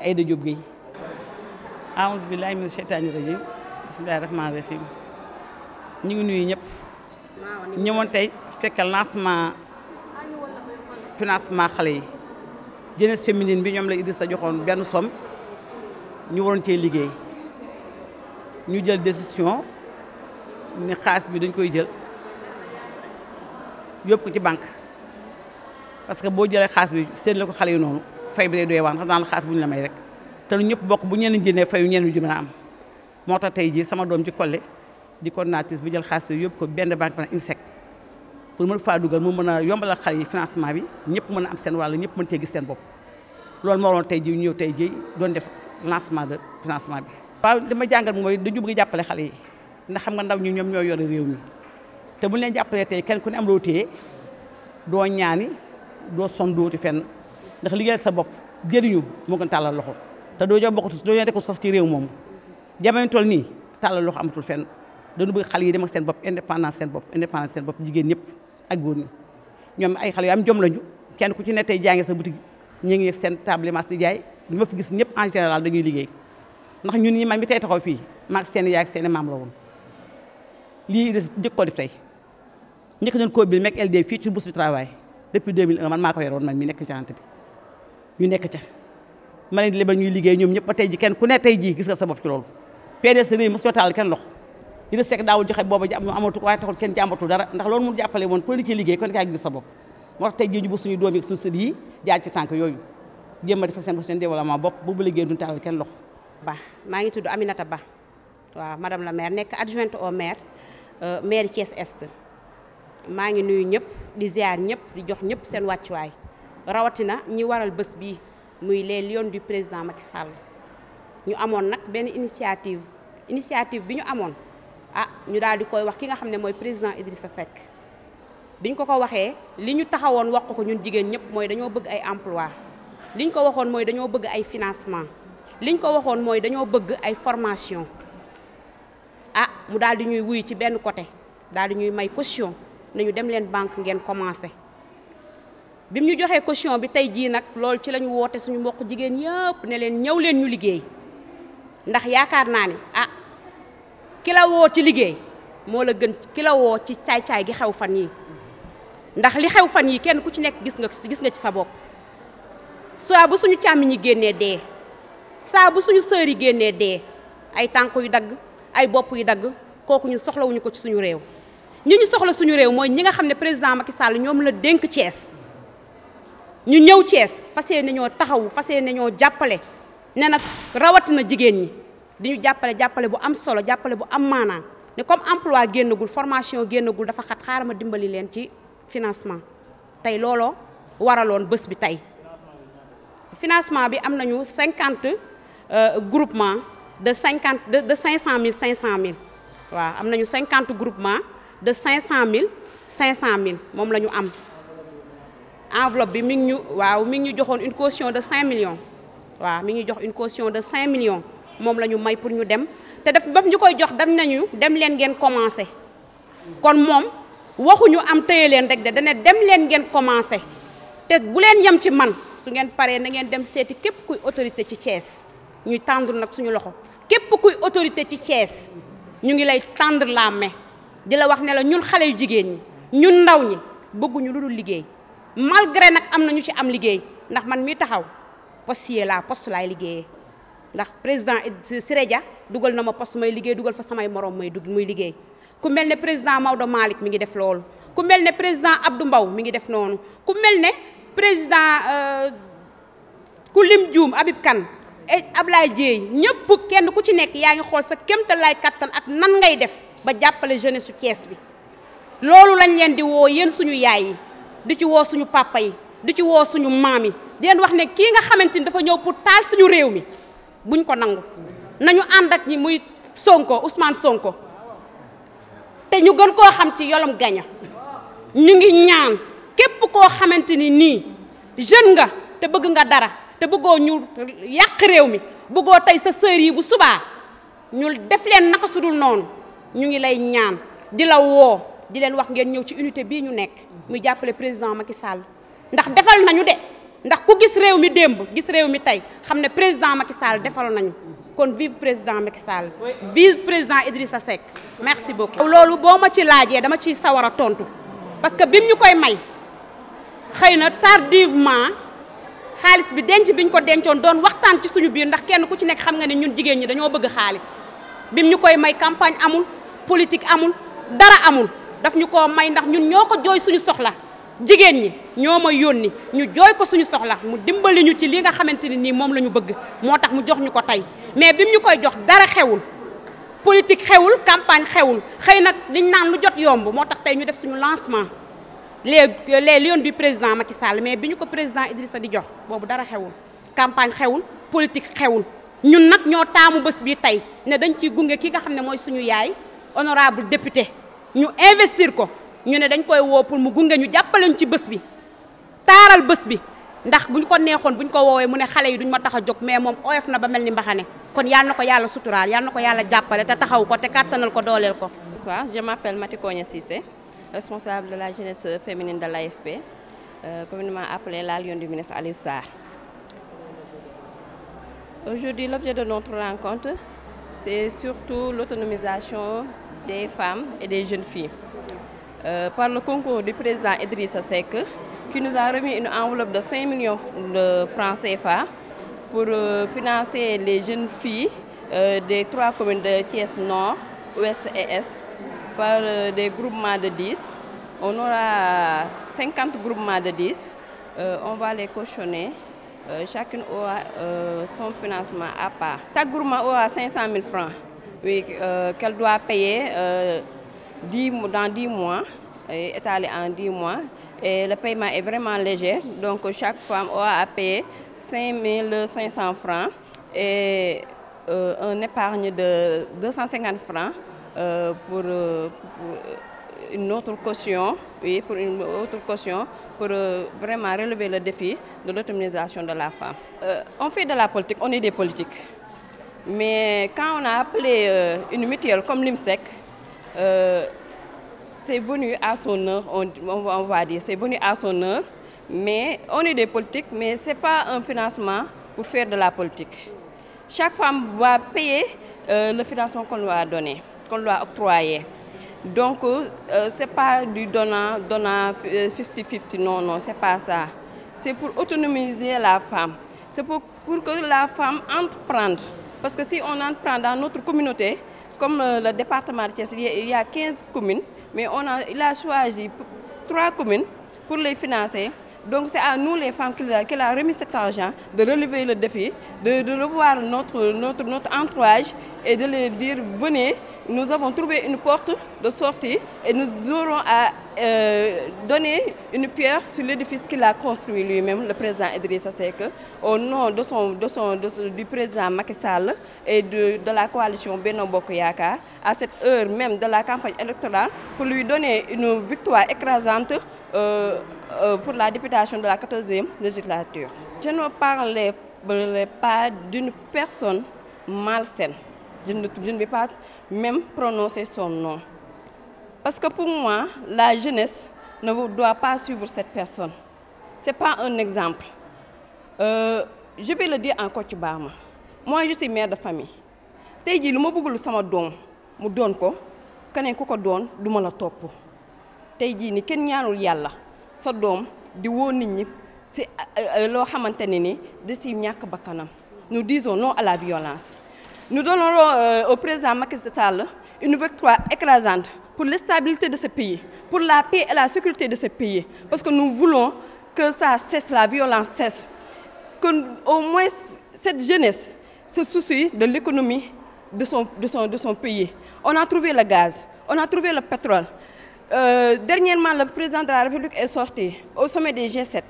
Aïda Diop Gueye. A'uuzu billaahi mina sheytaani rajiim bismillaahi rahmaani rahiim ñu ngi nuyu ñëpp ñëwoon tey fekk lancement financement xale yi jeunesse féminine bi ñoom la Idrissa joxoon benn somme ñu waroon cee liggéey ñu jël décision ni xaalis bi dañ koy jël yóbbu ko ci banque parce que boo jëlee xaalis bi seen la ko xale yi noonu fay bi day doy waan xam naa la xaalis bu ñu la may rek te ñëpp bokk bu ñenn jëndee fayu ñenn ñu mën a am moo tax tey jii sama doom ci Collé di coordinatrice bi jël xaalis bi yóbbu ko benn banque na IMSEC pour mën faa dugal mu mën a yombalal xale yi financement bi ñëpp mën a am seen wàll ñëpp mën cee gis seen bopp loolu moo waroon tey jii ñëw tey jii doon def lancement de financement bi. waaw li ma jàngal mooy dañu bëgg jàppale xale yi ndax xam nga ndaw ñi ñoom ñoo yore réew mi te bu ñu leen jàppalee tey kenn ku ne am loo téye doo ñaani doo son dooti fenn ndax liggéeyal sa bopp jëriñu moo gën tàllal loxo te doo ñoo bokkatu doo ñoo deko sos ci réew moomu jamono toll nii tàllal loxo amatul fenn dañu bëgg xale yi dem ak seen bopp indépendance seen bopp jigéen ñëpp ak góor ñi ñoom ay xale yu am jom lañu kenn ku ci ne tey jaay nga sa boutique ñu ngi seen table masse di jaay li ma fi gis ñëpp en général dañuy liggéey ndax ñun ñi man mi tey taxaw fii maag seen yaay ak seen maam la woon lii des njëkk ko def tey njëkk nañ koo bil MEC LD fii ci bourse du travail depuis 2001 man maa ko yoroon man mi nekk ci ant bi ñu nekk ca ma leen di lebal ñuy liggéey ñoom ñëpp ba tey ji kenn ku ne tey ji gis nga sa bopp ci loolu PDS réew mosoo taal kenn loxo Idrissa Seck daawul joxe booba amatu ko waaye taxul kenn jàmbatul dara ndax loolu mu jàppale woon ku ne ci liggéey kon kaa gis sa bopp moo tax tey ji ñu bu suñu doom yi suñu sët yi jaar ci tànk yooyu jéem a defal seen développement bopp bu liggéey duñu taal kenn loxo. Ba maa ngi tudd Aminata Ba waaw madame la maire nekk adjointe au maire maire Thiès Est maa ngi nuyu ñëpp di ziar ñëpp di jox ñëpp seen wàccuwaay rawatina ñi waral bés bii muy les lions du président Macky Sall ñu amoon nag benn initiative bi ñu amoon ñu daal di koy wax ki nga xam ne mooy président Idrissa Seck biñ ko waxee li ñu taxawoon wax ko ñun jigéen ñëpp mooy dañoo bëgg ay emploi liñ ko waxoon mooy dañoo bëgg ay financement liñ ko waxoon mooy dañoo bëgg ay formation mu daal di ñuy wuyu ci benn côté daal di ñuy may caution nañu dem leen banque ngeen commencé bi mu ñu joxee caution bi tey jii nag loolu ci lañu woote suñu mbokk jigéen yëpp ne leen ñëw leen ñu liggéey ndax yaakaar naa ne ki la woo ci liggéey moo la gën ki la woo ci caay-caay gi xew fan yi ndax li xew fan yi kenn ku ci nekk gis nga ci sa bopp saa bu suñu càmmiñ yi génnee dee saa bu suñu sœur yi génnee dee ay tànk yu dagg ay bopp yu dagg kooku ñu soxlawuñu ko ci suñu réew ñu soxla suñu réew mooy ñi nga xam ne président Macky Sall ñoom la dénk Thiès ñu ñëw Thiès fas yéene ñoo taxawu fas yéene ñoo jàppale ne nag rawatina jigéen ñi di ñu jàppale bu am solo jàppale bu am maanaa ne comme emploi génnagul formation génnagul dafa xat xaaral ma dimbali leen ci financement tey looloo waraloon bés bi tey financement bi am nañu 50 groupement de 500 000 waaw am nañu 50 groupement de 500 000 moom la ñu am enveloppe bi mi ngi ñu joxoon une caution de 5 millions waaw mi ngi ñu jox une caution de 5 millions moom la ñu may pour ñu dem te daf ñu koy jox dem nañu dem leen ngeen commencé kon moom waxuñu am téye leen rek de dana dem leen ngeen commencé te bu leen yem ci man su ngeen paree na ngeen dem seeti képp kuy autorité ci Thiès ñuy tendre nag suñu loxo képp kuy autorité ci Thiès ñu ngi lay tendre la main di la wax ne la ñun xale yu jigéen ñi ñun ndaw ñi bëgguñu lu dul liggéey malgré nag am na ñu ci am liggéey ndax man mii taxaw poste laay liggéeyee ndax président Siré Dia dugal na ma poste may liggéey dugal fa samay morom muy liggéey ku mel ne président Maodo Malick mi ngi def loolu ku mel ne président Abdou Mbow mi ngi def noonu ku mel ne président ku lim Dioum Habib Kane Ablaye Dieye ñëpp kenn ku ci nekk yaa ngi xool sa kéemtalaay kattan ak nan ngay def ba jàppale jeunesse su Thiès bi loolu lañ leen di woo yéen suñu yaay yi di ci woo suñu papa yi di ci woo suñu maam yi di leen wax ne kii nga xamante ni dafa ñëw pour taal suñu réew mi buñ ko nangu nañu ànd ak ñi muy Sonko Ousmane Sonko te ñu gën koo xam ci Yolom Gaña ñu ngi ñaan képp koo xamante ni nii jeune nga te bëgg nga dara te bëggoo ñu yàq réew mi bëggoo tey sa sœur yi bu subaa ñu def leen naka sudul noonu ñu ngi lay ñaan di la woo di leen wax ngeen ñëw ci unité bii ñu nekk muy jàppale président Macky Sall ndax defal nañu de ndax ku gis réew mi démb gis réew mi tey xam ne président Macky Sall defal nañu kon vive président Macky Sall vive président Idrissa Seck merci beaucoup. loolu boo ma ci laajee dama ciy sawar a tontu parce que bim ñu koy may xëy na tardivement xaalis bi denc biñ ko dencoon doon waxtaan ci suñu biir ndax kenn ku ci nekk xam nga ne ñun jigéen ñi dañoo bëgg xaalis bim ñu koy may campagne amul politique amul dara amul daf ñu koo may ndax ñun ñoo ko jooy suñu soxla jigéen ñi ñoo ma yónni ñu jooy ko suñu soxla mu dimbali ñu ci li nga xamante ne nii moom la ñu bëgg moo tax mu jox ñu ko tey mais bim ñu koy jox dara xewul politique xewul campagne xewul xëy nag liñ naan lu jot yomb moo tax tey ñu def suñu lancement les lions du président Macky Sall mais bi ñu ko président Idrissa di jox boobu dara xewul campagne xewul politique xewul ñun nag ñoo taamu bés bii tey ne dañ ciy gunge ki nga xam ne mooy suñu yaay honorable député ñu investir ko ñu ne dañ koy woo pour mu gunge ñu jàppale ñu ci bés bi taaral bés bi ndax buñ ko neexoon buñ ko woowee mu ne xale yi duñ ma tax a jóg mais moom oyof na ba mel ni mbaxane kon yal na ko yàlla suturaal yal na ko yàlla jàppale te taxaw ko te kàttanal ko dooleel ko. Bonsoir, je m'appelle Mati Kogne Cissé, responsable de la jeunesse féminine de l'AFP, communément appelée la Lion du ministre Aliou Sarr. Aujourd'hui, l'objet de notre rencontre, c'est surtout l'autonomisation des femmes et des jeunes filles. Par le concours du président Idrissa Seck, qui nous a remis une enveloppe de 5 millions de francs CFA pour financer les jeunes filles des 3 communes de Thiès Nord, Ouest et Est par des groupements de 10. On aura 50 groupements de 10. On va les cautionner. Chacune aura son financement à part. Chaque groupement aura 500 000 francs oui, qu'elle doit payer dans 10 mois, étalé en 10 mois. Et le paiement est vraiment léger, donc chaque femme aura à payer 5 500 francs et un épargne de 250 francs pour une autre caution, oui, pour une autre caution pour vraiment relever le défi de l'autonomisation de la femme. On fait de la politique, on est des politiques. Mais quand on a appelé une mutuelle comme l'IMSEC, c'est venu à son heure, on va dire, c'est venu à son heure, mais on est des politiques, mais ce n'est pas un financement pour faire de la politique. Chaque femme va payer le financement qu'on lui a donné, qu'on lui a octroyé. Donc, ce n'est pas du donnant 50-50, non, ce n'est pas ça. C'est pour autonomiser la femme, c'est pour que la femme entreprenne. Parce que si on entreprend dans notre communauté, comme le département de Thiès, il y a 15 communes, mais il a choisi 3 communes pour les financer. Donc c'est à nous les femmes qu'il a remis cet argent, de relever le défi, de revoir notre entourage et de leur dire venez, nous avons trouvé une porte de sortie et nous aurons à donner une pierre sur l'édifice qu'il a construit lui-même, le président Idrissa Seck, au nom du président Macky Sall et de la coalition Benno Bokk Yakaar, à cette heure même de la campagne électorale, pour lui donner une victoire écrasante pour la députation de la 14e législature. Je ne parlais pas d'une personne malsaine. Je ne vais pas même prononcer son nom. Parce que pour moi, la jeunesse ne doit pas suivre cette personne. Ce n'est pas un exemple. Je vais le dire en Kocc Barma. Moi, je suis mère de famille. Tey jii lu ma bëggul sama doom mu doon ko keneen ku ko doon du ma la topp. Tey jii ni kenn ñaanul yàlla sa doom di woo nit ñi si loo xamante ne ni da si ñàkk bakkanam. Nous disons non à la violence. Nous donnerons au président Macky Sall une victoire écrasante pour la stabilité de ce pays, pour la paix et la sécurité de ce pays. Parce que nous voulons que ça cesse, la violence cesse. Qu'au moins cette jeunesse se soucie de l'économie de son pays. On a trouvé le gaz, on a trouvé le pétrole. Dernièrement, le président de la République est sorti au sommet des G7.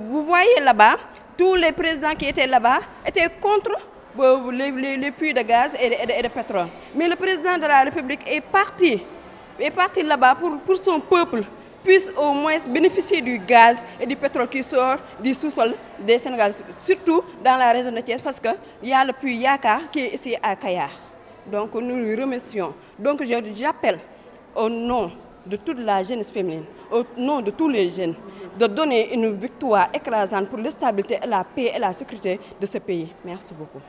Vous voyez là-bas, tous les présidents qui étaient là-bas étaient contre les puits de gaz et de pétrole. Mais le président de la République est parti là-bas pour son peuple puisse au moins bénéficier du gaz et du pétrole qui sort du sous-sol des Sénégal, surtout dans la région de Thiès, parce qu'il y a le puits Yaka qui est ici à Kayar. Donc nous lui remercions. Donc j'appelle au nom de toute la jeunesse féminine, au nom de tous les jeunes, de donner une victoire écrasante pour la stabilité, la paix et la sécurité de ce pays. Merci beaucoup.